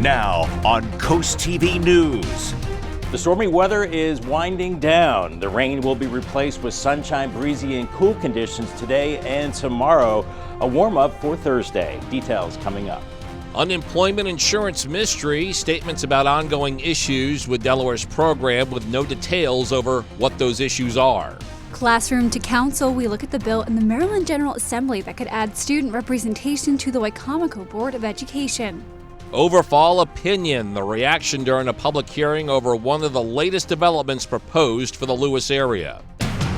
Now on CoastTV News. The stormy weather is winding down. The rain will be replaced with sunshine, breezy, and cool conditions today and tomorrow. A warm-up for Thursday. Details coming up. Unemployment insurance mystery, statements about ongoing issues with Delaware's program with no details over what those issues are. Classroom to council, we look at the bill in the Maryland General Assembly that could add student representation to the Wicomico Board of Education. Overfall opinion, the reaction during a public hearing over one of the latest developments proposed for the Lewis area.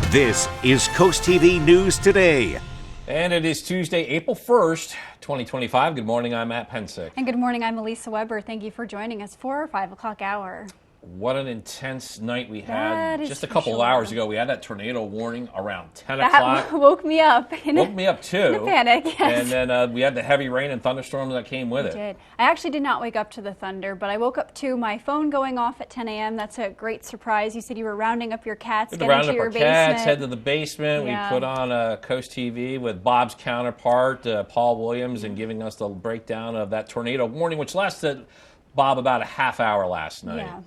This is CoastTV News Today. And it is Tuesday, April 1st, 2025. Good morning, I'm Matt Pensick. And good morning, I'm Elisa Weber. Thank you for joining us for our 5 o'clock hour. What an intense night we had. Just a couple of hours ago, we had that tornado warning around 10 o'clock. That woke me up. Woke me up too. In a panic, yes. And then we had the heavy rain and thunderstorms that came with it. Did. I actually did not wake up to the thunder, but I woke up to my phone going off at 10 a.m. That's a great surprise. You said you were rounding up your cats, getting to your basement. Cats, head to the basement. Yeah. We put on CoastTV with Bob's counterpart, Paul Williams, and giving us the breakdown of that tornado warning, which lasted, Bob, about a half hour last night. Yeah.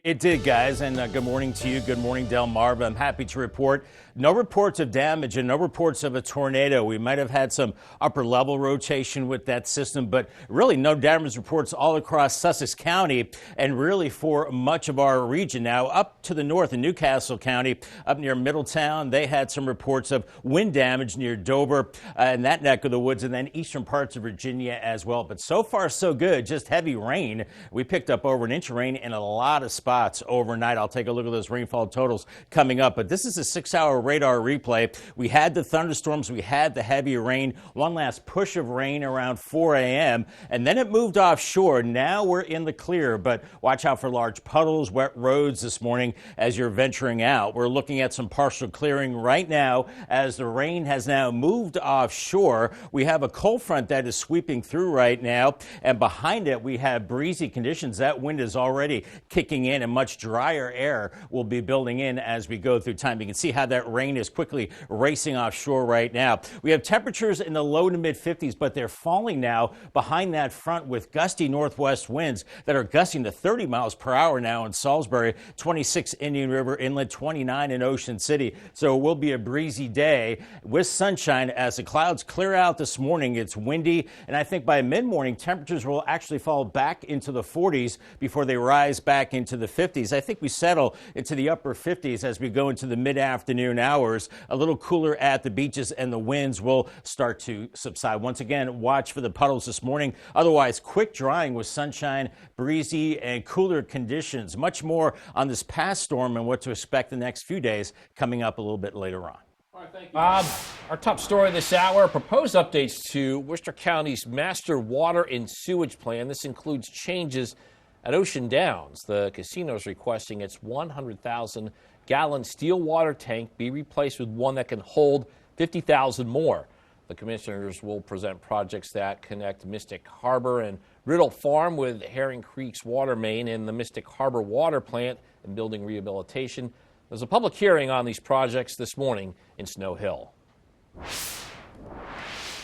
It did, guys, and good morning to you. Good morning, Delmarva. I'm happy to report no reports of damage and no reports of a tornado. We might have had some upper level rotation with that system, but really no damage reports all across Sussex County and really for much of our region. Now, up to the north in Newcastle County, up near Middletown, they had some reports of wind damage near Dover and that neck of the woods, and then eastern parts of Virginia as well. But so far, so good. Just heavy rain. We picked up over an inch of rain in a lot of spots overnight. I'll take a look at those rainfall totals coming up, but this is a 6-hour radar replay. We had the thunderstorms, we had the heavy rain, one last push of rain around 4 a.m., and then it moved offshore. Now we're in the clear, but watch out for large puddles, wet roads this morning as you're venturing out. We're looking at some partial clearing right now as the rain has now moved offshore. We have a cold front that is sweeping through right now, and behind it we have breezy conditions. That wind is already kicking in, and much drier air will be building in as we go through time. You can see how that rain is quickly racing offshore right now. We have temperatures in the low to mid 50s, but they're falling now behind that front with gusty northwest winds that are gusting to 30 miles per hour now in Salisbury, 26 Indian River Inlet, 29 in Ocean City. So it will be a breezy day with sunshine as the clouds clear out this morning. It's windy, and I think by mid-morning temperatures will actually fall back into the 40s before they rise back into the 50s. I think we settle into the upper 50s as we go into the mid-afternoon hours. A little cooler at the beaches, and the winds will start to subside. Once again, watch for the puddles this morning. Otherwise, quick drying with sunshine, breezy, and cooler conditions. Much more on this past storm and what to expect the next few days coming up a little bit later on. All right, thank you, Bob. Our top story this hour, proposed updates to Worcester County's master water and sewage plan. This includes changes at Ocean Downs. The casino is requesting its 100,000-gallon steel water tank be replaced with one that can hold 50,000 more. The commissioners will present projects that connect Mystic Harbor and Riddle Farm with Herring Creek's water main and the Mystic Harbor water plant and building rehabilitation. There's a public hearing on these projects this morning in Snow Hill.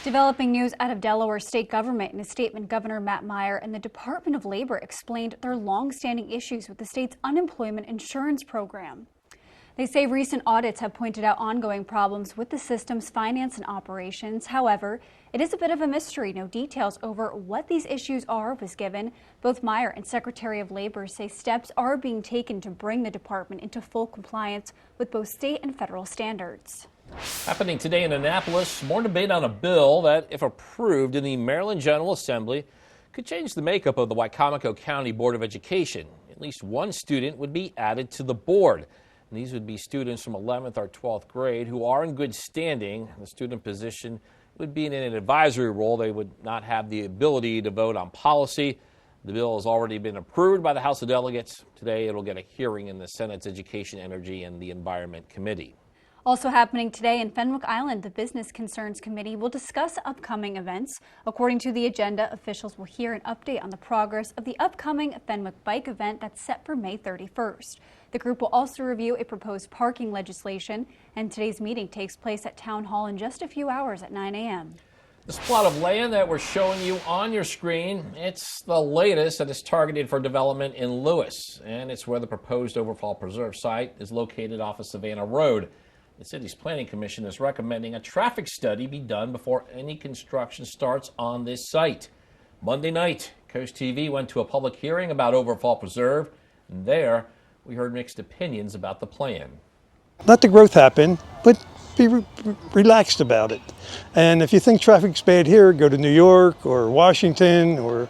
Developing news out of Delaware state government. In a statement, Governor Matt Meyer and the Department of Labor explained their long-standing issues with the state's unemployment insurance program. They say recent audits have pointed out ongoing problems with the system's finance and operations. However, it is a bit of a mystery. No details over what these issues are was given. Both Meyer and Secretary of Labor say steps are being taken to bring the department into full compliance with both state and federal standards. Happening today in Annapolis, more debate on a bill that, if approved in the Maryland General Assembly, could change the makeup of the Wicomico County Board of Education. At least one student would be added to the board. And these would be students from 11th or 12th grade who are in good standing. The student position would be in an advisory role. They would not have the ability to vote on policy. The bill has already been approved by the House of Delegates. Today, it'll get a hearing in the Senate's Education, Energy, and the Environment Committee. Also happening today in Fenwick Island, the Business Concerns Committee will discuss upcoming events. According to the agenda, officials will hear an update on the progress of the upcoming Fenwick Bike event that's set for May 31st. The group will also review a proposed parking legislation, and today's meeting takes place at Town Hall in just a few hours at 9 a.m. This plot of land that we're showing you on your screen, it's the latest that is targeted for development in Lewis, and it's where the proposed Overfall Preserve site is located off of Savannah Road. The city's planning commission is recommending a traffic study be done before any construction starts on this site. Monday night, CoastTV went to a public hearing about Overfall Preserve, and there we heard mixed opinions about the plan. Let the growth happen, but be relaxed about it. And if you think traffic's bad here, go to New York or Washington or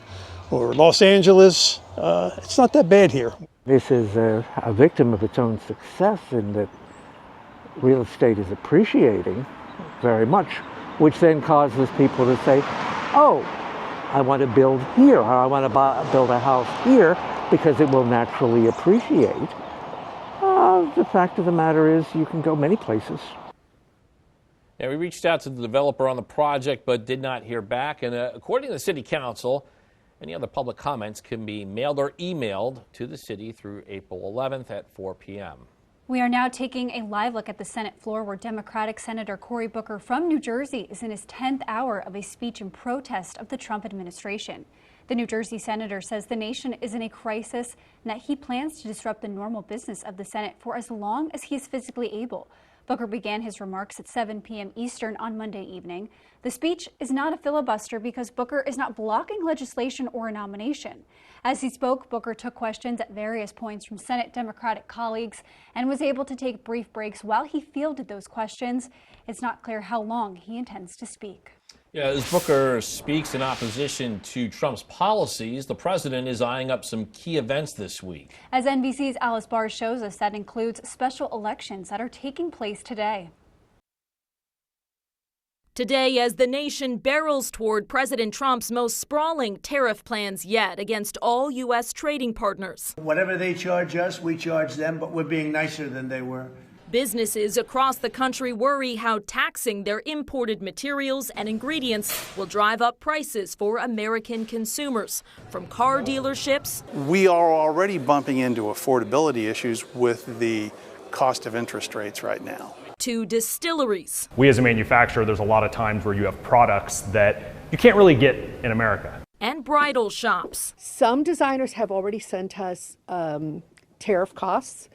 Los Angeles. It's not that bad here. This is a victim of its own success in that real estate is appreciating very much, which then causes people to say, oh, I want to build here, or I want to build a house here because it will naturally appreciate. The fact of the matter is you can go many places. Yeah, we reached out to the developer on the project but did not hear back. And according to the city council, any other public comments can be mailed or emailed to the city through April 11th at 4 p.m. We are now taking a live look at the Senate floor where Democratic Senator Cory Booker from New Jersey is in his 10th hour of a speech in protest of the Trump administration. The New Jersey senator says the nation is in a crisis and that he plans to disrupt the normal business of the Senate for as long as he is physically able. Booker began his remarks at 7 p.m. Eastern on Monday evening. The speech is not a filibuster because Booker is not blocking legislation or a nomination. As he spoke, Booker took questions at various points from Senate Democratic colleagues and was able to take brief breaks while he fielded those questions. It's not clear how long he intends to speak. Yeah, as Booker speaks in opposition to Trump's policies, the president is eyeing up some key events this week. As NBC's Alice Barr shows us, that includes special elections that are taking place today. Today, as the nation barrels toward President Trump's most sprawling tariff plans yet against all U.S. trading partners. Whatever they charge us, we charge them, but we're being nicer than they were. Businesses across the country worry how taxing their imported materials and ingredients will drive up prices for American consumers. From car dealerships, we are already bumping into affordability issues with the cost of interest rates right now. To distilleries. We as a manufacturer, there's a lot of times where you have products that you can't really get in America. And bridal shops. Some designers have already sent us tariff costs,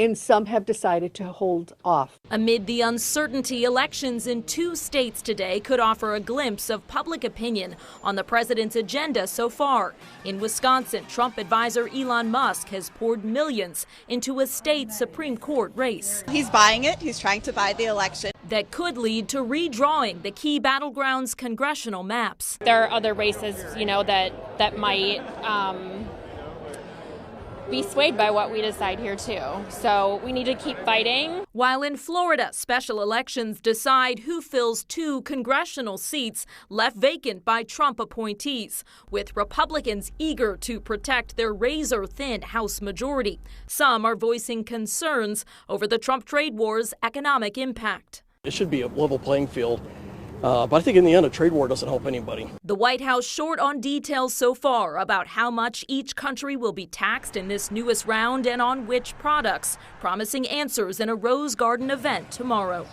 and some have decided to hold off. Amid the uncertainty, elections in 2 states today could offer a glimpse of public opinion on the president's agenda so far. In Wisconsin, Trump advisor Elon Musk has poured millions into a state Supreme Court race. He's buying it. He's trying to buy the election. That could lead to redrawing the key battlegrounds' congressional maps. There are other races, that might be swayed by what we decide here, too. So we need to keep fighting. While in Florida, special elections decide who fills 2 congressional seats left vacant by Trump appointees, with Republicans eager to protect their razor-thin House majority. Some are voicing concerns over the Trump trade war's economic impact. It should be a level playing field. But I think in the end, a trade war doesn't help anybody. The White House short on details so far about how much each country will be taxed in this newest round and on which products, promising answers in a Rose Garden event tomorrow.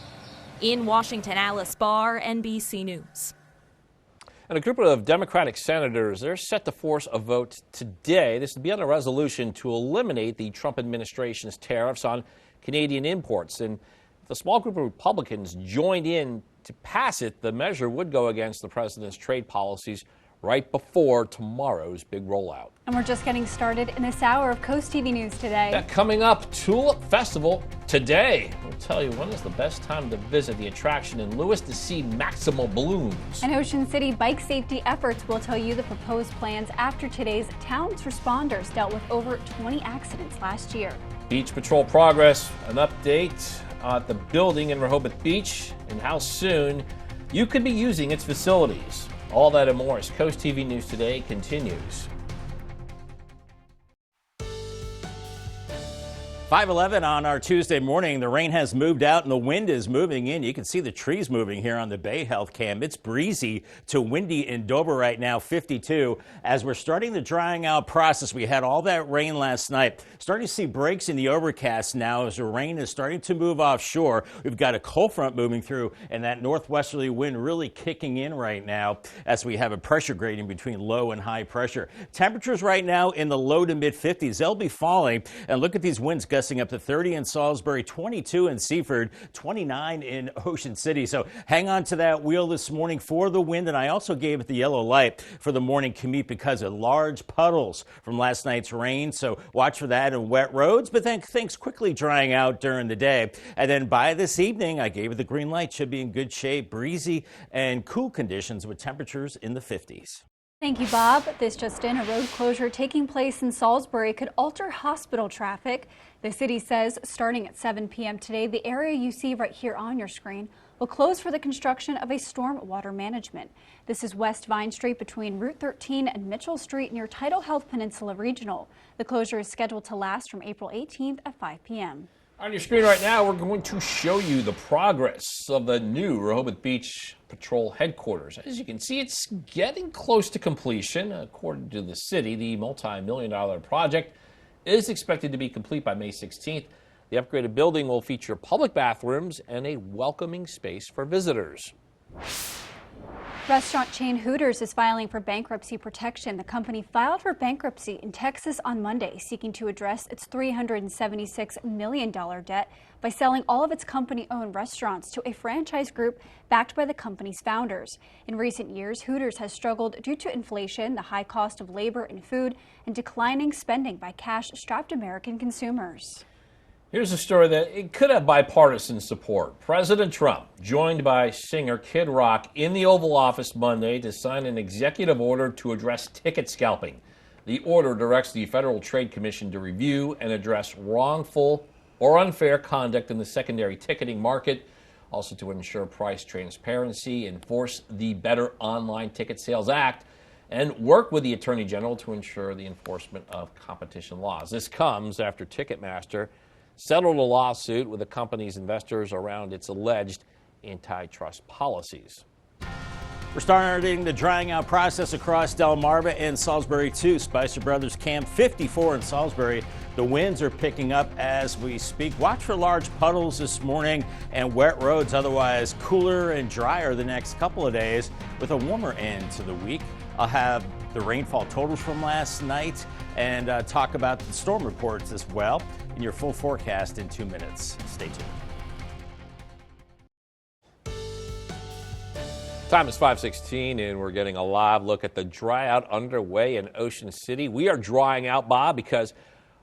In Washington, Alice Barr, NBC News. And a group of Democratic senators, they're set to force a vote today. This would be on a resolution to eliminate the Trump administration's tariffs on Canadian imports. And if a small group of Republicans joined in to pass it, the measure would go against the president's trade policies right before tomorrow's big rollout. And we're just getting started in this hour of CoastTV News today. Coming up, Tulip Festival today. We'll tell you when is the best time to visit the attraction in Lewis to see maximal balloons. And Ocean City bike safety efforts will tell you the proposed plans after today's town's responders dealt with over 20 accidents last year. Beach Patrol progress, an update at the building in Rehoboth Beach, and how soon you could be using its facilities. All that and more as CoastTV News Today continues. 5:11 on our Tuesday morning. The rain has moved out and the wind is moving in. You can see the trees moving here on the Bay Health Cam. It's breezy to windy in Dover right now, 52. As we're starting the drying out process, we had all that rain last night. Starting to see breaks in the overcast now as the rain is starting to move offshore. We've got a cold front moving through and that northwesterly wind really kicking in right now as we have a pressure gradient between low and high pressure. Temperatures right now in the low to mid 50s. They'll be falling. And look at these winds gusting up to 30 in Salisbury, 22 in Seaford, 29 in Ocean City. So hang on to that wheel this morning for the wind. And I also gave it the yellow light for the morning commute because of large puddles from last night's rain. So watch for that and wet roads, but then things quickly drying out during the day. And then by this evening, I gave it the green light. Should be in good shape, breezy and cool conditions with temperatures in the 50s. Thank you, Bob. This just in, a road closure taking place in Salisbury could alter hospital traffic. The city says starting at 7 p.m. today, the area you see right here on your screen will close for the construction of a storm water management. This is West Vine Street between Route 13 and Mitchell Street near Tidal Health Peninsula Regional. The closure is scheduled to last from April 18th at 5 p.m. On your screen right now, we're going to show you the progress of the new Rehoboth Beach Patrol headquarters. As you can see, it's getting close to completion. According to the city, the multi-million-dollar project is expected to be complete by May 16th. The upgraded building will feature public bathrooms and a welcoming space for visitors. Restaurant chain Hooters is filing for bankruptcy protection. The company filed for bankruptcy in Texas on Monday, seeking to address its $376 million debt by selling all of its company-owned restaurants to a franchise group backed by the company's founders. In recent years, Hooters has struggled due to inflation, the high cost of labor and food, and declining spending by cash-strapped American consumers. Here's a story that it could have bipartisan support. President Trump, joined by singer Kid Rock in the Oval Office Monday to sign an executive order to address ticket scalping. The order directs the Federal Trade Commission to review and address wrongful or unfair conduct in the secondary ticketing market, also to ensure price transparency, enforce the Better Online Ticket Sales Act, and work with the Attorney General to ensure the enforcement of competition laws. This comes after Ticketmaster settled a lawsuit with the company's investors around its alleged antitrust policies. We're starting the drying out process across Delmarva and Salisbury too. Spicer Brothers Camp 54 in Salisbury. The winds are picking up as we speak. Watch for large puddles this morning and wet roads. Otherwise cooler and drier the next couple of days with a warmer end to the week. I'll have the rainfall totals from last night and talk about the storm reports as well in your full forecast in 2 minutes. Stay tuned. Time is 5:16 and we're getting a live look at the dry out underway in Ocean City. We are drying out, Bob, because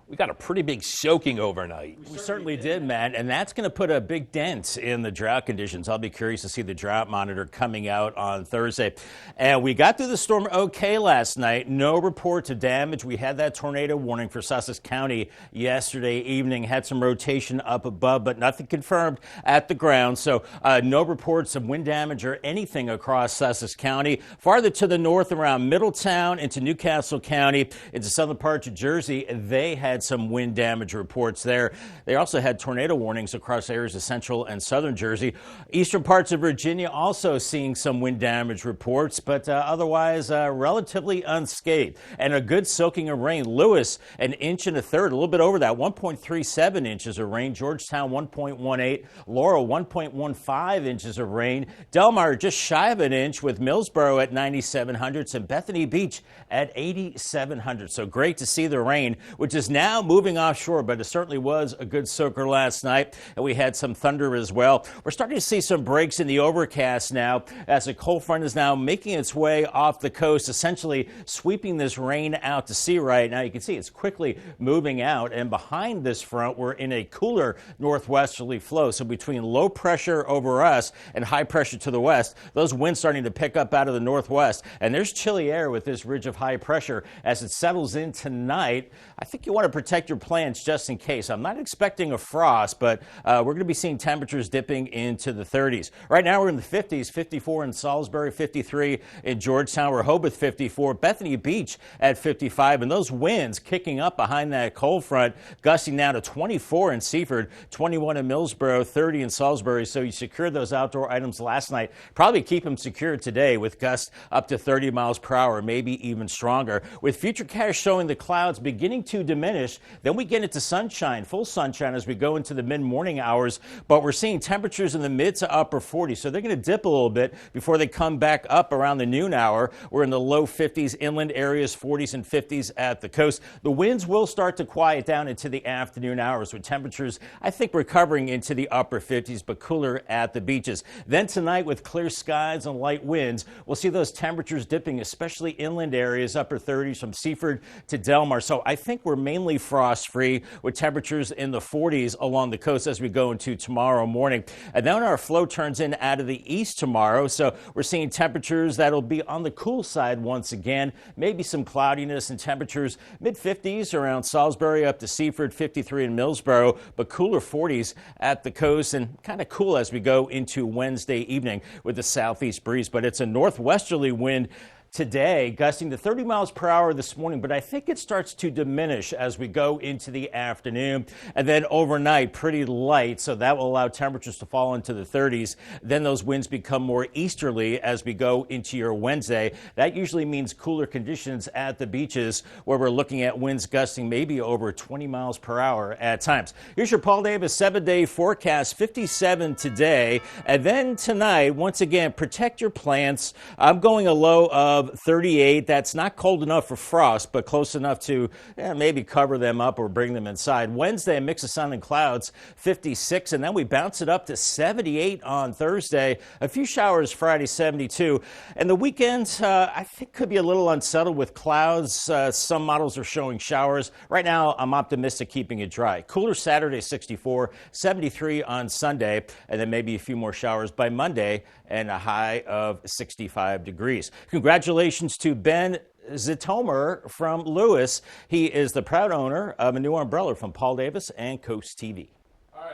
we got a pretty big soaking overnight. We certainly did, Matt, and that's going to put a big dent in the drought conditions. I'll be curious to see the drought monitor coming out on Thursday. And we got through the storm okay last night. No reports of damage. We had that tornado warning for Sussex County yesterday evening. Had some rotation up above, but nothing confirmed at the ground. So no reports of wind damage or anything across Sussex County. Farther to the north around Middletown into Newcastle County, into southern parts of Jersey, they had some wind damage reports there. They also had tornado warnings across areas of central and southern Jersey. Eastern parts of Virginia also seeing some wind damage reports, but otherwise relatively unscathed. And a good soaking of rain. Lewis, 1 1/3 inches, a little bit over that, 1.37 inches of rain. Georgetown, 1.18. Laurel, 1.15 inches of rain. Delmar, just shy of an inch, with Millsboro at 9,700 hundredths and Bethany Beach at 8,700. So great to see the rain, which is now moving offshore, but it certainly was a good soaker last night, and we had some thunder as well. We're starting to see some breaks in the overcast now as a cold front is now making its way off the coast, essentially sweeping this rain out to sea right now. You can see it's quickly moving out, and behind this front, we're in a cooler northwesterly flow. So between low pressure over us and high pressure to the west, those winds starting to pick up out of the northwest, and there's chilly air with this ridge of high pressure as it settles in tonight. I think you want to protect your plants just in case. I'm not expecting a frost, but we're going to be seeing temperatures dipping into the 30s. Right now we're in the 50s, 54 in Salisbury, 53 in Georgetown, Rehoboth 54, Bethany Beach at 55, and those winds kicking up behind that cold front, gusting now to 24 in Seaford, 21 in Millsboro, 30 in Salisbury. So you secured those outdoor items last night. Probably keep them secured today with gusts up to 30 miles per hour, maybe even stronger. With Futurecast showing the clouds beginning to diminish, then we get into sunshine, full sunshine as we go into the mid-morning hours, but we're seeing temperatures in the mid to upper 40s. So they're going to dip a little bit before they come back up around the noon hour. We're in the low 50s, inland areas, 40s and 50s at the coast. The winds will start to quiet down into the afternoon hours with temperatures, I think, recovering into the upper 50s, but cooler at the beaches. Then tonight, with clear skies and light winds, we'll see those temperatures dipping, especially inland areas, upper 30s from Seaford to Delmarva. So I think we're mainly frost-free with temperatures in the 40s along the coast as we go into tomorrow morning. And then our flow turns in out of the east tomorrow, so we're seeing temperatures that'll be on the cool side once again. Maybe some cloudiness and temperatures mid-50s around Salisbury up to Seaford, 53 in Millsboro, but cooler 40s at the coast and kind of cool as we go into Wednesday evening with the southeast breeze. But it's a northwesterly wind today, gusting to 30 miles per hour this morning, but I think it starts to diminish as we go into the afternoon. And then overnight, pretty light, so that will allow temperatures to fall into the 30s. Then those winds become more easterly as we go into your Wednesday. That usually means cooler conditions at the beaches, where we're looking at winds gusting maybe over 20 miles per hour at times. Here's your Paul Davis 7-day forecast, 57 today. And then tonight, once again, protect your plants. I'm going a low of 38. That's not cold enough for frost, but close enough to maybe cover them up or bring them inside. Wednesday, a mix of sun and clouds, 56, and then we bounce it up to 78 on Thursday. A few showers Friday, 72. And the weekend, I think, could be a little unsettled with clouds. Some models are showing showers. Right now, I'm optimistic keeping it dry. Cooler Saturday, 64, 73 on Sunday, and then maybe a few more showers by Monday and a high of 65 degrees. Congratulations to Ben Zitomer from Lewis. He is the proud owner of a new umbrella from Paul Davis and Coast TV.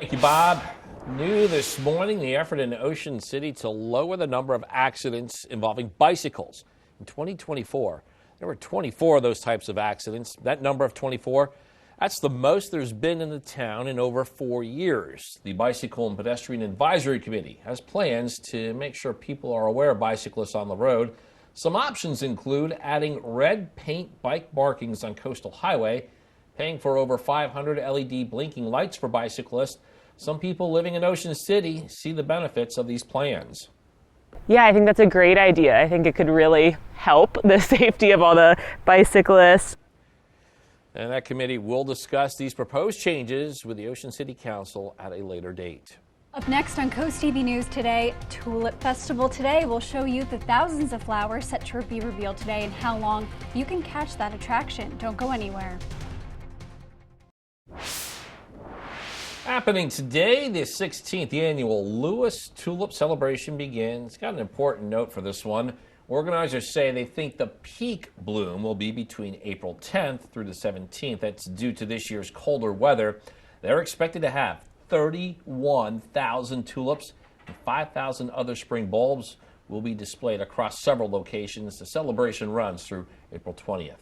Thank you, Bob. New this morning, the effort in Ocean City to lower the number of accidents involving bicycles. In 2024, there were 24 of those types of accidents. That number of 24, that's the most there's been in the town in over 4 years. The Bicycle and Pedestrian Advisory Committee has plans to make sure people are aware of bicyclists on the road. Some options include adding red paint bike markings on Coastal Highway, paying for over 500 LED blinking lights for bicyclists. Some people living in Ocean City see the benefits of these plans. Yeah, I think that's a great idea. I think it could really help the safety of all the bicyclists. And that committee will discuss these proposed changes with the Ocean City Council at a later date. Up next on Coast TV News today, Tulip Festival today will show you the thousands of flowers set to be revealed today and how long you can catch that attraction. Don't go anywhere. Happening today, the 16th annual Lewis Tulip Celebration begins. Got an important note for this one. Organizers say they think the peak bloom will be between April 10th through the 17th. That's due to this year's colder weather. They're expected to have 31,000 tulips and 5,000 other spring bulbs will be displayed across several locations. The celebration runs through April 20th.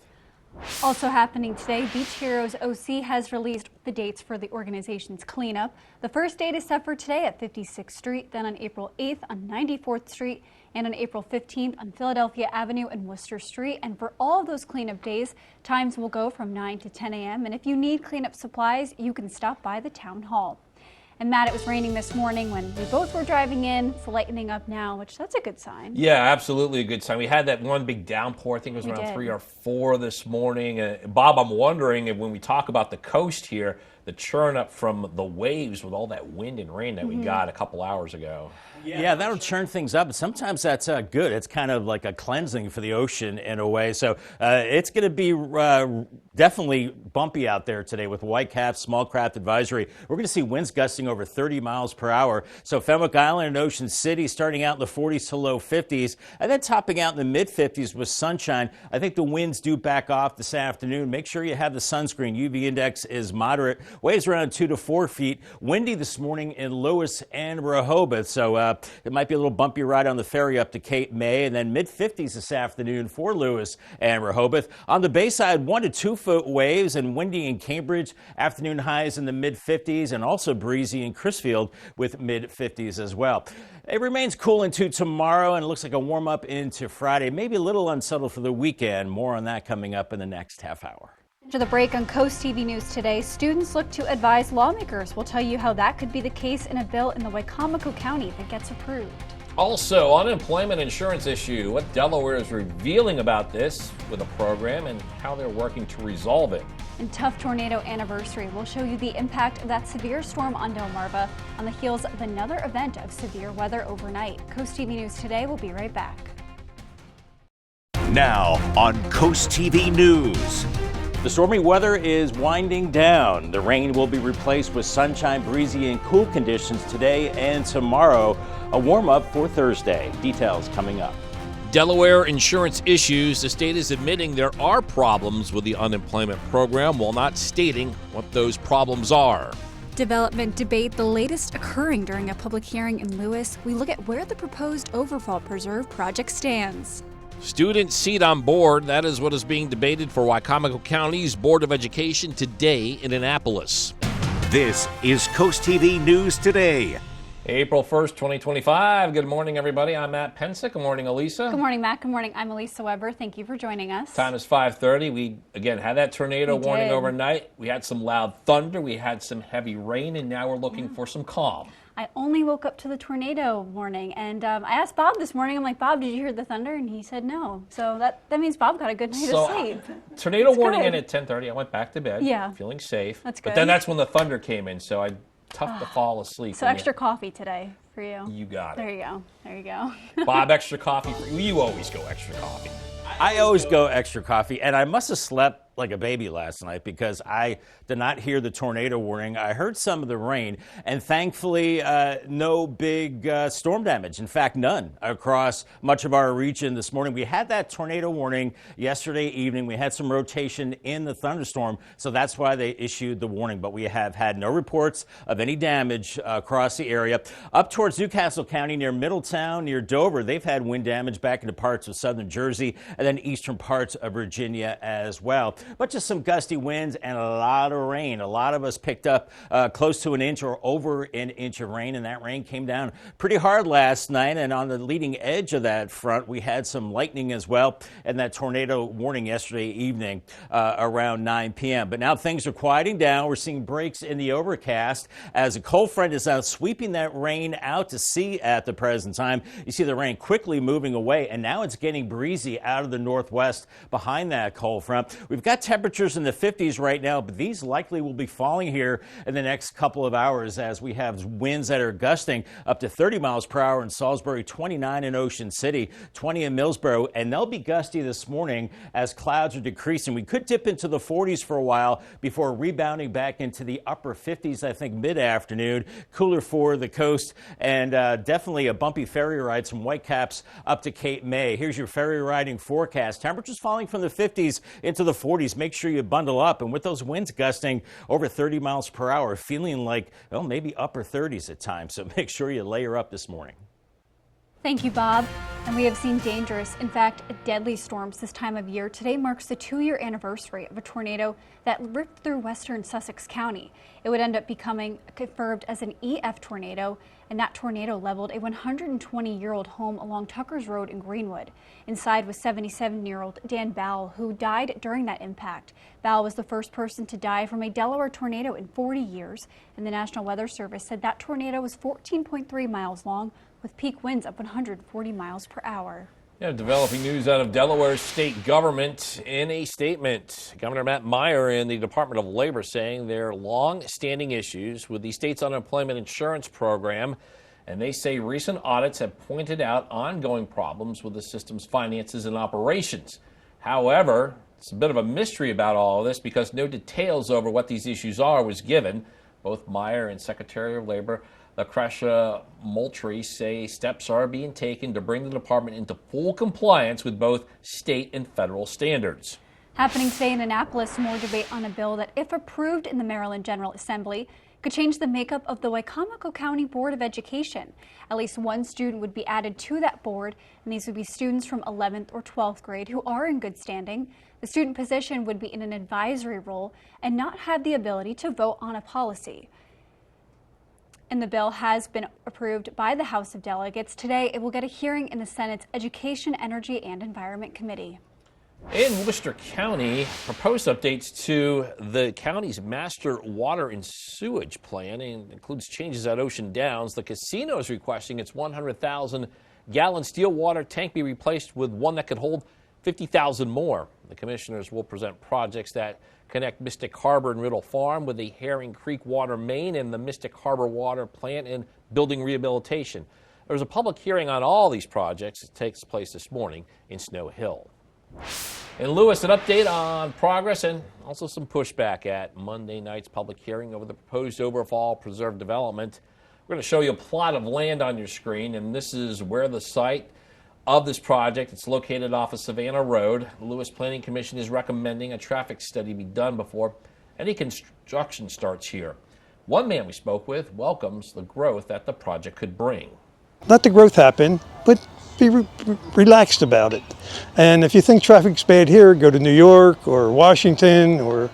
Also happening today, Beach Heroes OC has released the dates for the organization's cleanup. The first date is set for today at 56th Street, then on April 8th on 94th Street, and on April 15th on Philadelphia Avenue and Worcester Street. And for all of those cleanup days, times will go from 9 to 10 a.m. And if you need cleanup supplies, you can stop by the town hall. And Matt, it was raining this morning when we both were driving in. It's lightening up now, which that's a good sign. Yeah, absolutely a good sign. We had that one big downpour. I think it was around 3 or 4 this morning. Bob, I'm wondering if when we talk about the coast here, the churn up from the waves with all that wind and rain that we got a couple hours ago. Yeah, that'll churn things up. Sometimes that's good. It's kind of like a cleansing for the ocean in a way. So it's going to be definitely bumpy out there today with whitecaps, small craft advisory. We're going to see winds gusting over 30 miles per hour. So Fenwick Island and Ocean City starting out in the 40s to low 50s and then topping out in the mid 50s with sunshine. I think the winds do back off this afternoon. Make sure you have the sunscreen. UV index is moderate. Waves around 2 to 4 feet. Windy this morning in Lewis and Rehoboth. So it might be a little bumpy ride on the ferry up to Cape May, and then mid-50s this afternoon for Lewis and Rehoboth. On the Bayside, 1 to 2 foot waves and windy in Cambridge. Afternoon highs in the mid-50s and also breezy in Crisfield with mid-50s as well. It remains cool into tomorrow, and it looks like a warm-up into Friday. Maybe a little unsettled for the weekend. More on that coming up in the next half hour. After the break on Coast TV News today, students look to advise lawmakers. We'll tell you how that could be the case in a bill in the Wicomico County that gets approved. Also, unemployment insurance issue. What Delaware is revealing about this with a program and how they're working to resolve it. And tough tornado anniversary. We'll show you the impact of that severe storm on Delmarva on the heels of another event of severe weather overnight. Coast TV News today. We'll be right back. Now on Coast TV News. The stormy weather is winding down. The rain will be replaced with sunshine, breezy, and cool conditions today and tomorrow. A warm-up for Thursday. Details coming up. Delaware insurance issues. The state is admitting there are problems with the unemployment program while not stating what those problems are. Development debate, the latest occurring during a public hearing in Lewis. We look at where the proposed Overfall Preserve project stands. Student seat on board, that is what is being debated for Wicomico County's Board of Education today in Annapolis. This is Coast TV News Today. April 1st, 2025. Good morning, everybody. I'm Matt Pensick. Good morning, Elisa. Good morning, Matt. Good morning. I'm Elisa Weber. Thank you for joining us. Time is 5:30. We, again, had that tornado warning overnight. We had some loud thunder. We had some heavy rain, and now we're looking for some calm. I only woke up to the tornado warning, and I asked Bob this morning, I'm like, Bob, did you hear the thunder? And he said no. So that means Bob got a good night of sleep. Tornado warning in at 10:30. I went back to bed, feeling safe. That's good. But then that's when the thunder came in, so tough to fall asleep. So extra coffee today for you. You got it. There you go. There you go. Bob, extra coffee for you. You always go extra coffee. I always go extra coffee, and I must have slept like a baby last night because I did not hear the tornado warning. I heard some of the rain, and thankfully no big storm damage. In fact, none across much of our region this morning. We had that tornado warning yesterday evening. We had some rotation in the thunderstorm, so that's why they issued the warning. But we have had no reports of any damage across the area. Up towards Newcastle County near Middletown, near Dover, they've had wind damage back into parts of southern Jersey and then eastern parts of Virginia as well. But just some gusty winds and a lot of rain. A lot of us picked up close to an inch or over an inch of rain, and that rain came down pretty hard last night. And on the leading edge of that front, we had some lightning as well, and that tornado warning yesterday evening around 9 p.m. But now things are quieting down. We're seeing breaks in the overcast as a cold front is out sweeping that rain out to sea at the present time. You see the rain quickly moving away, and now it's getting breezy out of the northwest behind that cold front. We've got temperatures in the 50s right now, but these likely will be falling here in the next couple of hours as we have winds that are gusting up to 30 miles per hour in Salisbury, 29 in Ocean City, 20 in Millsboro, and they'll be gusty this morning as clouds are decreasing. We could dip into the 40s for a while before rebounding back into the upper 50s, I think, mid-afternoon. Cooler for the coast, and definitely a bumpy ferry ride from Whitecaps up to Cape May. Here's your ferry riding forecast. Temperatures falling from the 50s into the 40s. Make sure you bundle up, and with those winds gusting over 30 miles per hour, feeling like, well, maybe upper 30s at times, so make sure you layer up this morning. Thank you, Bob. And we have seen dangerous, in fact, deadly storms this time of year. Today marks the 2-year anniversary of a tornado that ripped through western Sussex County. It would end up becoming confirmed as an EF tornado, and that tornado leveled a 120-year-old home along Tuckers Road in Greenwood. Inside was 77-year-old Dan Bowell, who died during that impact. Bowell was the first person to die from a Delaware tornado in 40 years, and the National Weather Service said that tornado was 14.3 miles long, with peak winds up 140 miles per hour. Yeah, developing news out of Delaware state government. In a statement, Governor Matt Meyer and the Department of Labor saying there are long-standing issues with the state's unemployment insurance program, and they say recent audits have pointed out ongoing problems with the system's finances and operations. However, it's a bit of a mystery about all of this because no details over what these issues are was given. Both Meyer and Secretary of Labor Lucretia Moultrie say steps are being taken to bring the department into full compliance with both state and federal standards. Happening today in Annapolis, more debate on a bill that, if approved in the Maryland General Assembly, could change the makeup of the Wicomico County Board of Education. At least one student would be added to that board, and these would be students from 11th or 12th grade who are in good standing. The student position would be in an advisory role and not have the ability to vote on a policy. And the bill has been approved by the House of Delegates. Today, it will get a hearing in the Senate's Education, Energy, and Environment Committee. In Worcester County, proposed updates to the county's master water and sewage plan includes changes at Ocean Downs. The casino is requesting its 100,000-gallon steel water tank be replaced with one that could hold 50,000 more. The commissioners will present projects that connect Mystic Harbor and Riddle Farm with the Herring Creek water main and the Mystic Harbor water plant and building rehabilitation. There's a public hearing on all these projects. It takes place this morning in Snow Hill. In Lewis, an update on progress and also some pushback at Monday night's public hearing over the proposed Overfall Preserve development. We're going to show you a plot of land on your screen, and this is where the site of this project. It's located off of Savannah Road. The Lewis Planning Commission is recommending a traffic study be done before any construction starts here. One man we spoke with welcomes the growth that the project could bring. Let the growth happen, but be relaxed about it. And if you think traffic's bad here, go to New York or Washington or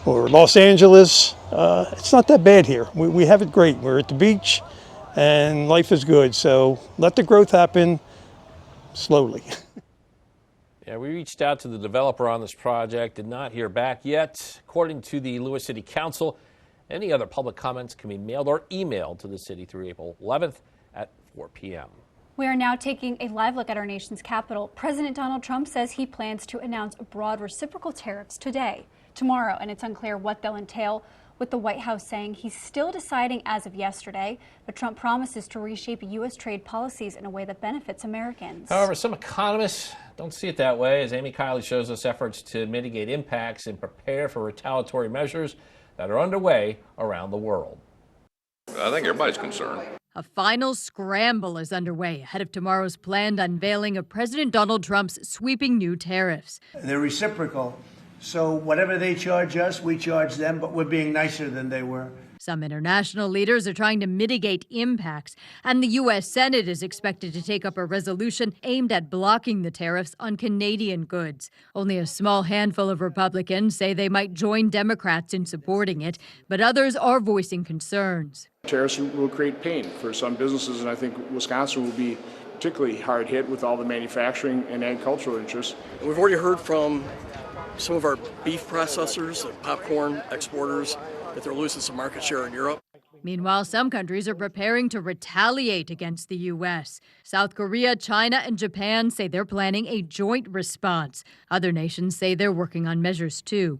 Los Angeles. It's not that bad here. We have it great. We're at the beach and life is good. So let the growth happen slowly. Yeah, we reached out to the developer on this project, did not hear back yet. According to the Lewis City Council, any other public comments can be mailed or emailed to the city through April 11th at 4 p.m. We are now taking a live look at our nation's capital. President Donald Trump says he plans to announce broad reciprocal tariffs tomorrow, and it's unclear what they'll entail, with the White House saying he's still deciding as of yesterday, but Trump promises to reshape U.S. trade policies in a way that benefits Americans. However, some economists don't see it that way, as Amy Kiley shows us efforts to mitigate impacts and prepare for retaliatory measures that are underway around the world. I think everybody's concerned. A final scramble is underway ahead of tomorrow's planned unveiling of President Donald Trump's sweeping new tariffs. They're reciprocal. So whatever they charge us, we charge them, but we're being nicer than they were. Some international leaders are trying to mitigate impacts, and the U.S. Senate is expected to take up a resolution aimed at blocking the tariffs on Canadian goods. Only a small handful of Republicans say they might join Democrats in supporting it, but others are voicing concerns. Tariffs will create pain for some businesses, and I think Wisconsin will be particularly hard hit with all the manufacturing and agricultural interests. We've already heard from some of our beef processors, popcorn exporters, that they're losing some market share in Europe. Meanwhile, some countries are preparing to retaliate against the U.S. South Korea, China, and Japan say they're planning a joint response. Other nations say they're working on measures, too.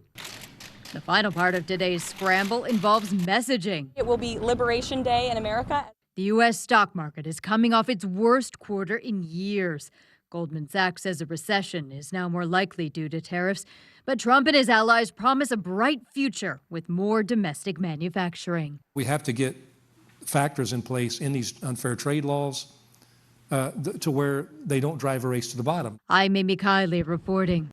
The final part of today's scramble involves messaging. It will be Liberation Day in America. The U.S. stock market is coming off its worst quarter in years. Goldman Sachs says a recession is now more likely due to tariffs, but Trump and his allies promise a bright future with more domestic manufacturing. We have to get factors in place in these unfair trade laws to where they don't drive a race to the bottom. I'm Amy Kiley reporting.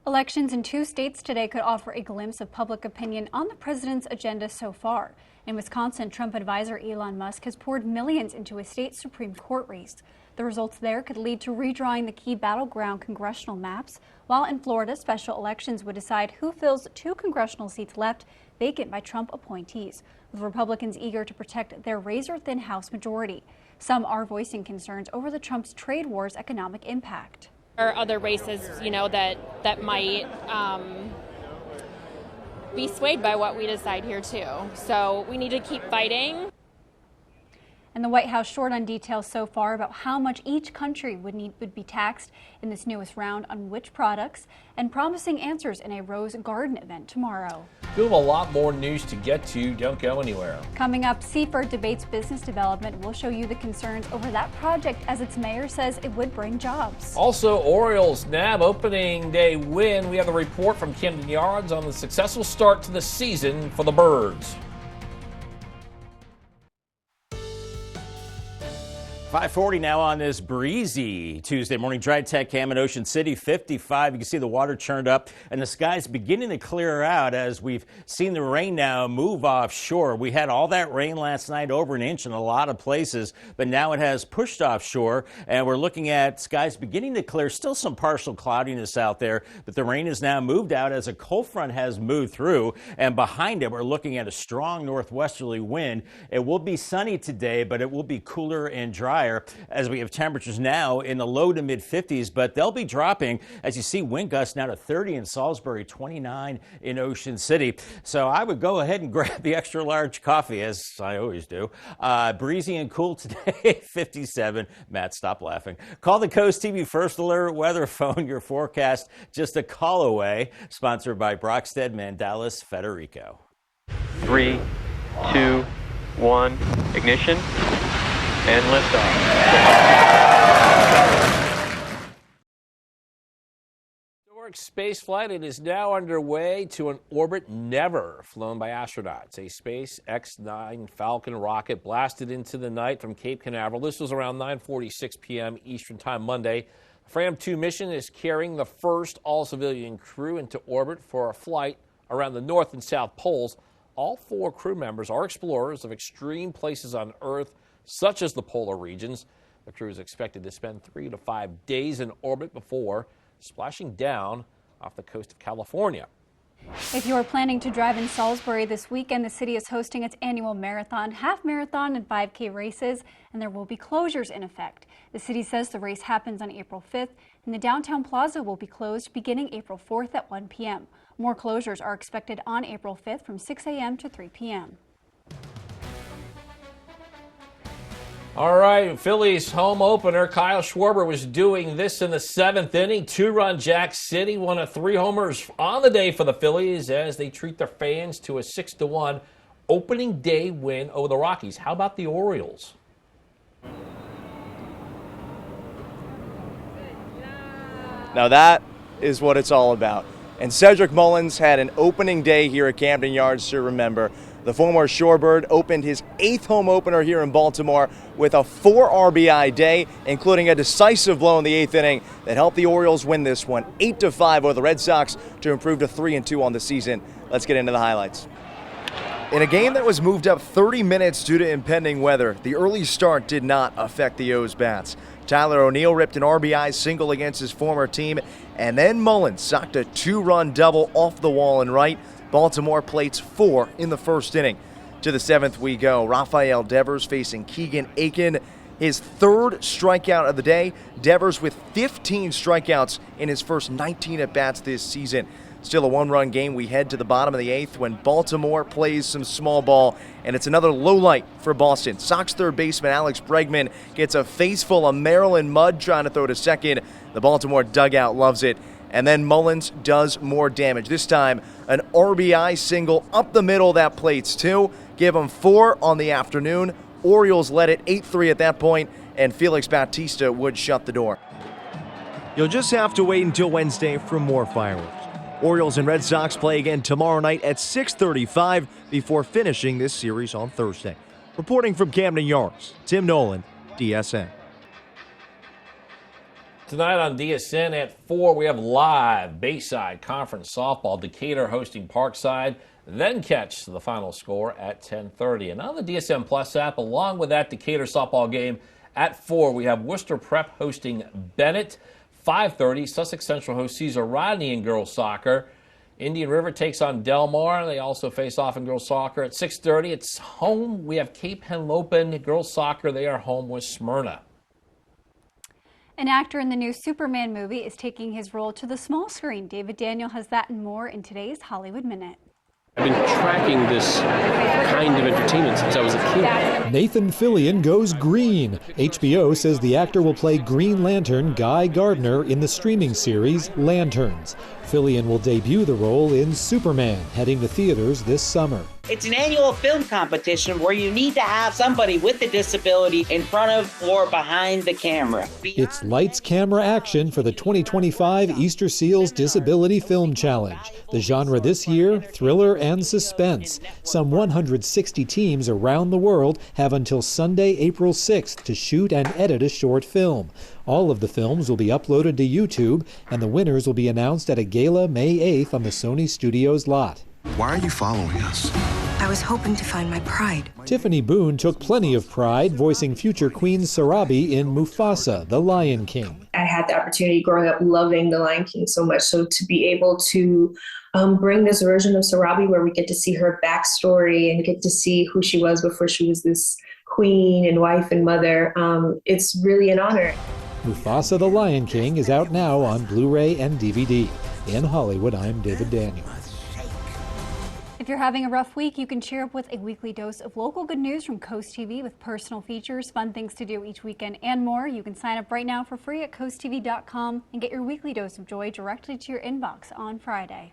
Elections in 2 states today could offer a glimpse of public opinion on the president's agenda so far. In Wisconsin, Trump advisor Elon Musk has poured millions into a state Supreme Court race. The results there could lead to redrawing the key battleground congressional maps, while in Florida, special elections would decide who fills 2 congressional seats left vacant by Trump appointees, with Republicans eager to protect their razor-thin House majority. Some are voicing concerns over the Trump's trade war's economic impact. There are other races, that might be swayed by what we decide here too. So we need to keep fighting. And the White House short on details so far about how much each country would be taxed in this newest round on which products, and promising answers in a Rose Garden event tomorrow. We have a lot more news to get to. Don't go anywhere. Coming up, Seaford debates business development. We'll show you the concerns over that project as its mayor says it would bring jobs. Also, Orioles nab opening day win. We have a report from Camden Yards on the successful start to the season for the Birds. 5:40 now on this breezy Tuesday morning. Dry Tech Cam in Ocean City, 55. You can see the water churned up and the sky's beginning to clear out as we've seen the rain now move offshore. We had all that rain last night, over an inch in a lot of places, but now it has pushed offshore and we're looking at skies beginning to clear. Still some partial cloudiness out there, but the rain has now moved out as a cold front has moved through, and behind it we're looking at a strong northwesterly wind. It will be sunny today, but it will be cooler and drier as we have temperatures now in the low to mid 50s, but they'll be dropping as you see wind gusts now to 30 in Salisbury, 29 in Ocean City. So I would go ahead and grab the extra large coffee, as I always do. Breezy and cool today, 57. Matt, stop laughing. Call the Coast TV First Alert weather phone. Your forecast just a call away. Sponsored by Brockstead, Mandalis, Federico. 3, 2, 1, ignition. And liftoff. Historic space flight. It is now underway to an orbit never flown by astronauts. A SpaceX 9 Falcon rocket blasted into the night from Cape Canaveral. This was around 9:46 p.m. Eastern Time Monday. The FRAM-2 mission is carrying the first all-civilian crew into orbit for a flight around the North and South Poles. All 4 crew members are explorers of extreme places on Earth, such as the polar regions. The crew is expected to spend 3 to 5 days in orbit before splashing down off the coast of California. If you're planning to drive in Salisbury this weekend, the city is hosting its annual marathon, half marathon, and 5K races, and there will be closures in effect. The city says the race happens on April 5th, and the downtown plaza will be closed beginning April 4th at 1 p.m. More closures are expected on April 5th from 6 a.m. to 3 p.m. All right, Phillies home opener. Kyle Schwarber was doing this in the 7th inning. 2-run Jack City, one of 3 homers on the day for the Phillies as they treat their fans to a 6-1 opening day win over the Rockies. How about the Orioles? Now that is what it's all about. And Cedric Mullins had an opening day here at Camden Yards to remember. The former Shorebird opened his 8th home opener here in Baltimore with a 4 RBI day, including a decisive blow in the 8th inning that helped the Orioles win this one 8-5 over the Red Sox to improve to 3-2 on the season. Let's get into the highlights. In a game that was moved up 30 minutes due to impending weather, the early start did not affect the O's bats. Tyler O'Neill ripped an RBI single against his former team, and then Mullins socked a 2-run double off the wall and right. Baltimore plates 4 in the 1st inning. To the 7th we go. Rafael Devers facing Keegan Aiken, his 3rd strikeout of the day. Devers with 15 strikeouts in his first 19 at-bats this season. Still a 1-run game. We head to the bottom of the 8th when Baltimore plays some small ball, and it's another low light for Boston. Sox third baseman Alex Bregman gets a face full of Maryland mud trying to throw to second. The Baltimore dugout loves it. And then Mullins does more damage. This time, an RBI single up the middle that plates 2. Give him 4 on the afternoon. Orioles led it 8-3 at that point, and Felix Bautista would shut the door. You'll just have to wait until Wednesday for more fireworks. Orioles and Red Sox play again tomorrow night at 6:35 before finishing this series on Thursday. Reporting from Camden Yards, Tim Nolan, DSN. Tonight on DSN at 4, we have live Bayside Conference Softball, Decatur hosting Parkside, then catch the final score at 10:30. And on the DSN Plus app, along with that Decatur softball game at 4, we have Worcester Prep hosting Bennett. 5:30, Sussex Central hosts Cesar Rodney in girls soccer. Indian River takes on Delmar. They also face off in girls soccer at 6:30. It's home. We have Cape Henlopen girls soccer. They are home with Smyrna. An actor in the new Superman movie is taking his role to the small screen. David Daniel has that and more in today's Hollywood Minute. I've been tracking this kind of entertainment since I was a kid. Nathan Fillion goes green. HBO says the actor will play Green Lantern Guy Gardner in the streaming series Lanterns. Fillion will debut the role in Superman, heading to theaters this summer. It's an annual film competition where you need to have somebody with a disability in front of or behind the camera. It's lights, camera, action for the 2025 Easter Seals Disability Film Challenge. The genre this year, thriller and suspense. Some 160 teams around the world have until Sunday, April 6th to shoot and edit a short film. All of the films will be uploaded to YouTube, and the winners will be announced at a gala May 8th on the Sony Studios lot. Why are you following us? I was hoping to find my pride. Tiffany Boone took plenty of pride voicing future Queen Sarabi in Mufasa, The Lion King. I had the opportunity growing up loving The Lion King so much, so to be able to bring this version of Sarabi where we get to see her backstory and get to see who she was before she was this queen and wife and mother, it's really an honor. Mufasa the Lion King is out now on Blu-ray and DVD. In Hollywood, I'm David Daniel. If you're having a rough week, you can cheer up with a weekly dose of local good news from CoastTV with personal features, fun things to do each weekend, and more. You can sign up right now for free at coasttv.com and get your weekly dose of joy directly to your inbox on Friday.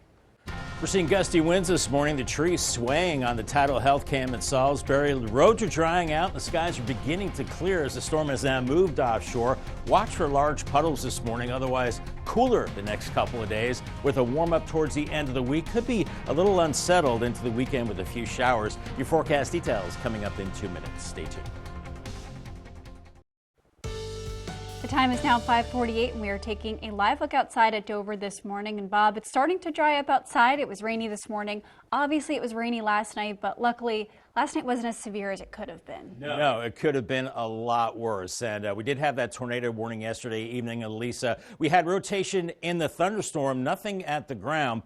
We're seeing gusty winds this morning. The trees swaying on the tidal health cam in Salisbury. The roads are drying out and the skies are beginning to clear as the storm has now moved offshore. Watch for large puddles this morning, otherwise cooler the next couple of days with a warm up towards the end of the week. Could be a little unsettled into the weekend with a few showers. Your forecast details coming up in 2 minutes. Stay tuned. The time is now 5:48 and we are taking a live look outside at Dover this morning. And Bob, it's starting to dry up outside. It was rainy this morning. Obviously it was rainy last night, but luckily last night wasn't as severe as it could have been. No, it could have been a lot worse. And we did have that tornado warning yesterday evening, Elisa. We had rotation in the thunderstorm, nothing at the ground.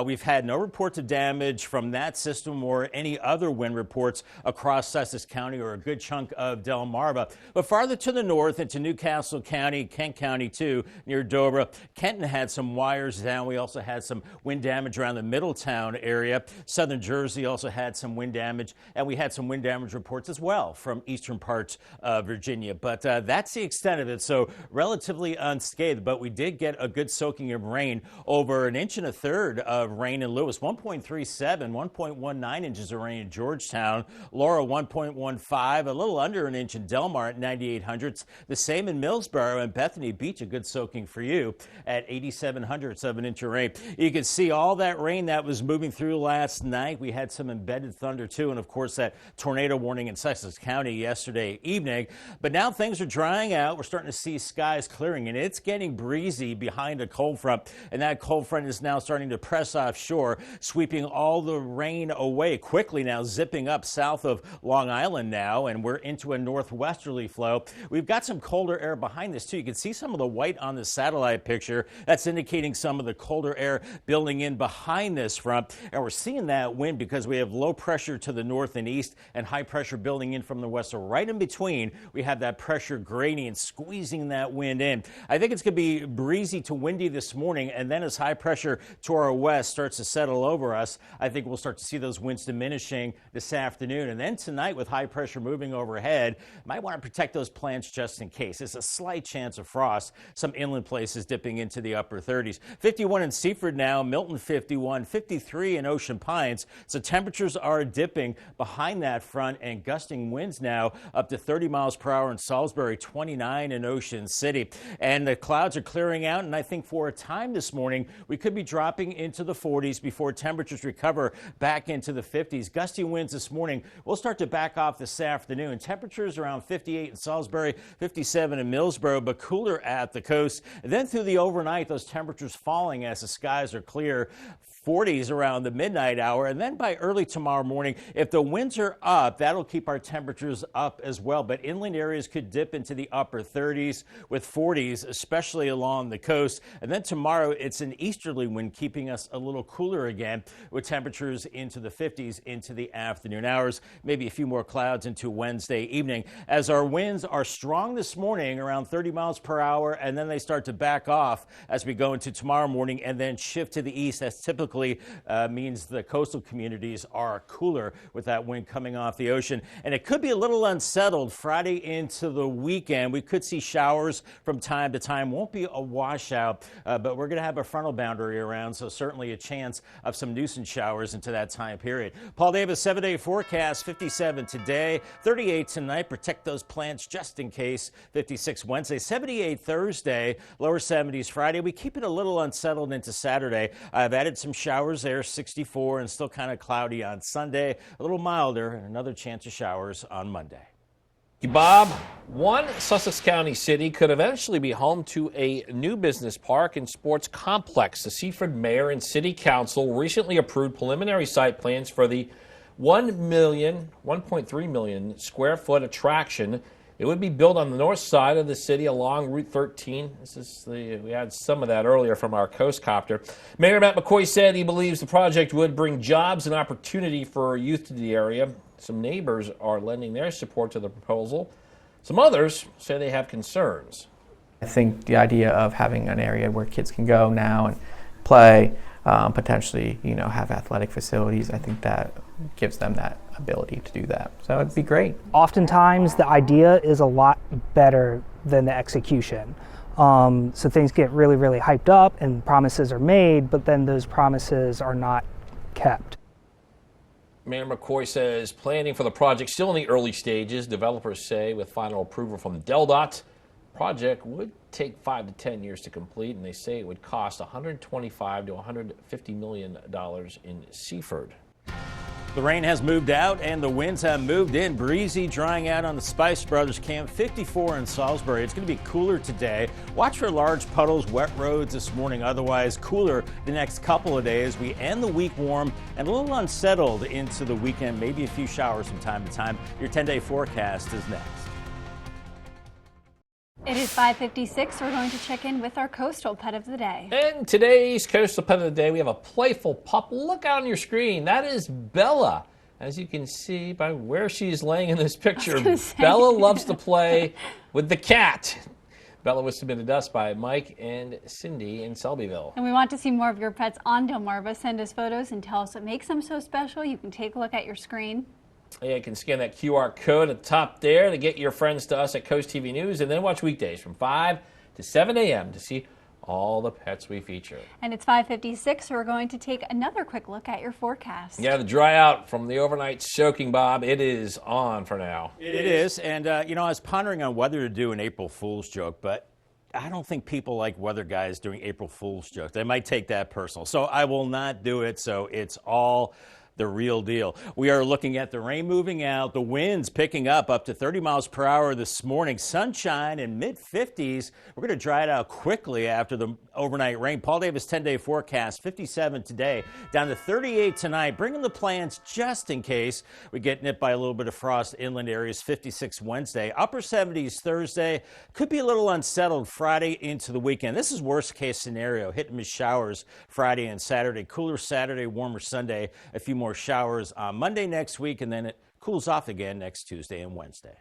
We've had no reports of damage from that system or any other wind reports across Sussex County or a good chunk of Delmarva. But farther to the north into Newcastle County, Kent County too, near Dover, Kenton had some wires down. We also had some wind damage around the Middletown area. Southern Jersey also had some wind damage. And we had some wind damage reports as well from eastern parts of Virginia. But that's the extent of it, so relatively unscathed. But we did get a good soaking of rain, over 1 1/3 inches of rain in Lewis, 1.37, 1.19 inches of rain in Georgetown. Laura, 1.15, a little under 1 inch in Delmar at 9,800ths. The same in Millsboro and Bethany Beach, a good soaking for you at 8,700ths of an inch of rain. You can see all that rain that was moving through last night. We had some embedded thunder too, and of course that tornado warning in Sussex County yesterday evening. But now things are drying out. We're starting to see skies clearing, and it's getting breezy behind a cold front. And that cold front is now starting to press offshore, sweeping all the rain away quickly now, zipping up south of Long Island now, and we're into a northwesterly flow. We've got some colder air behind this too. You can see some of the white on the satellite picture. That's indicating some of the colder air building in behind this front. And we're seeing that wind because we have low pressure to the north and east and high pressure building in from the west. So right in between, we have that pressure gradient squeezing that wind in. I think it's going to be breezy to windy this morning, and then as high pressure to our west starts to settle over us, I think we'll start to see those winds diminishing this afternoon. And then tonight, with high pressure moving overhead, might want to protect those plants just in case. There's a slight chance of frost. Some inland places dipping into the upper 30s. 51 in Seaford now, Milton 51, 53 in Ocean Pines. So temperatures are dipping behind that front, and gusting winds now up to 30 miles per hour in Salisbury, 29 in Ocean City. And the clouds are clearing out, and I think for a time this morning, we could be dropping into the 40s before temperatures recover back into the 50s. Gusty winds this morning will start to back off this afternoon. Temperatures around 58 in Salisbury, 57 in Millsboro, but cooler at the coast. And then through the overnight, those temperatures falling as the skies are clear. 40s around the midnight hour, and then by early tomorrow morning, if the winds are up, that'll keep our temperatures up as well. But inland areas could dip into the upper 30s with 40s, especially along the coast. And then tomorrow, it's an easterly wind keeping us a little cooler again, with temperatures into the 50s into the afternoon hours. Maybe a few more clouds into Wednesday evening, as our winds are strong this morning, around 30 miles per hour, and then they start to back off as we go into tomorrow morning and then shift to the east as typical typically means the coastal communities are cooler with that wind coming off the ocean. And it could be a little unsettled Friday into the weekend. We could see showers from time to time. Won't be a washout, but we're going to have a frontal boundary around, so certainly a chance of some nuisance showers into that time period. Paul Davis, 7-day forecast, 57 today, 38 tonight. Protect those plants just in case. 56 Wednesday, 78 Thursday, lower 70s Friday. We keep it a little unsettled into Saturday. I've added some showers there, 64, and still kind of cloudy on Sunday. A little milder, and another chance of showers on Monday. Bob, one Sussex County city could eventually be home to a new business park and sports complex. The Seaford Mayor and City Council recently approved preliminary site plans for the 1.3 million square foot attraction. It would be built on the north side of the city along Route 13. We had some of that earlier from our Coast Copter. Mayor Matt McCoy said he believes the project would bring jobs and opportunity for youth to the area. Some neighbors are lending their support to the proposal. Some others say they have concerns. I think the idea of having an area where kids can go now and play, potentially, have athletic facilities, I think that gives them that ability to do that. So it'd be great. Oftentimes the idea is a lot better than the execution. So things get really, really hyped up and promises are made, but then those promises are not kept. Mayor McCoy says planning for the project still in the early stages. Developers say with final approval from DelDOT, project would take 5 to 10 years to complete, and they say it would cost $125 to $150 million in Seaford. The rain has moved out and the winds have moved in. Breezy, drying out on the Spice Brothers camp. 54 in Salisbury. It's going to be cooler today. Watch for large puddles, wet roads this morning. Otherwise cooler the next couple of days. We end the week warm and a little unsettled into the weekend. Maybe a few showers from time to time. Your 10-day forecast is next. It is 5:56. We're going to check in with our coastal pet of the day. And today's coastal pet of the day, we have a playful pup. Look out on your screen. That is Bella. As you can see by where she's laying in this picture, Bella loves to play with the cat. Bella was submitted to us by Mike and Cindy in Selbyville. And we want to see more of your pets on Delmarva. Send us photos and tell us what makes them so special. You can take a look at your screen. Yeah, you can scan that QR code at the top there to get your friends to us at CoastTV News, and then watch weekdays from 5 to 7 a.m. to see all the pets we feature. And it's 5:56, so we're going to take another quick look at your forecast. Yeah, the dry out from the overnight soaking, Bob, it is on for now. It is, and I was pondering on whether to do an April Fool's joke, but I don't think people like weather guys doing April Fool's jokes. They might take that personal, so I will not do it, so it's all the real deal. We are looking at the rain moving out, the winds picking up to 30 miles per hour this morning, sunshine in mid-50s. We're going to dry it out quickly after the overnight rain. Paul Davis 10-day forecast, 57 today, down to 38 tonight. Bringing the plants just in case we get nipped by a little bit of frost inland areas. 56 Wednesday, upper 70s Thursday. Could be a little unsettled Friday into the weekend. This is worst case scenario. Hit and miss showers Friday and Saturday. Cooler Saturday, warmer Sunday. A few more showers on Monday next week, and then it cools off again next Tuesday and Wednesday.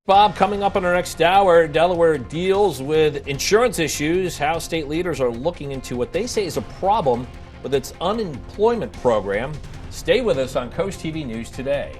Bob, coming up in our next hour, Delaware deals with insurance issues, how state leaders are looking into what they say is a problem with its unemployment program. Stay with us on Coast TV News Today.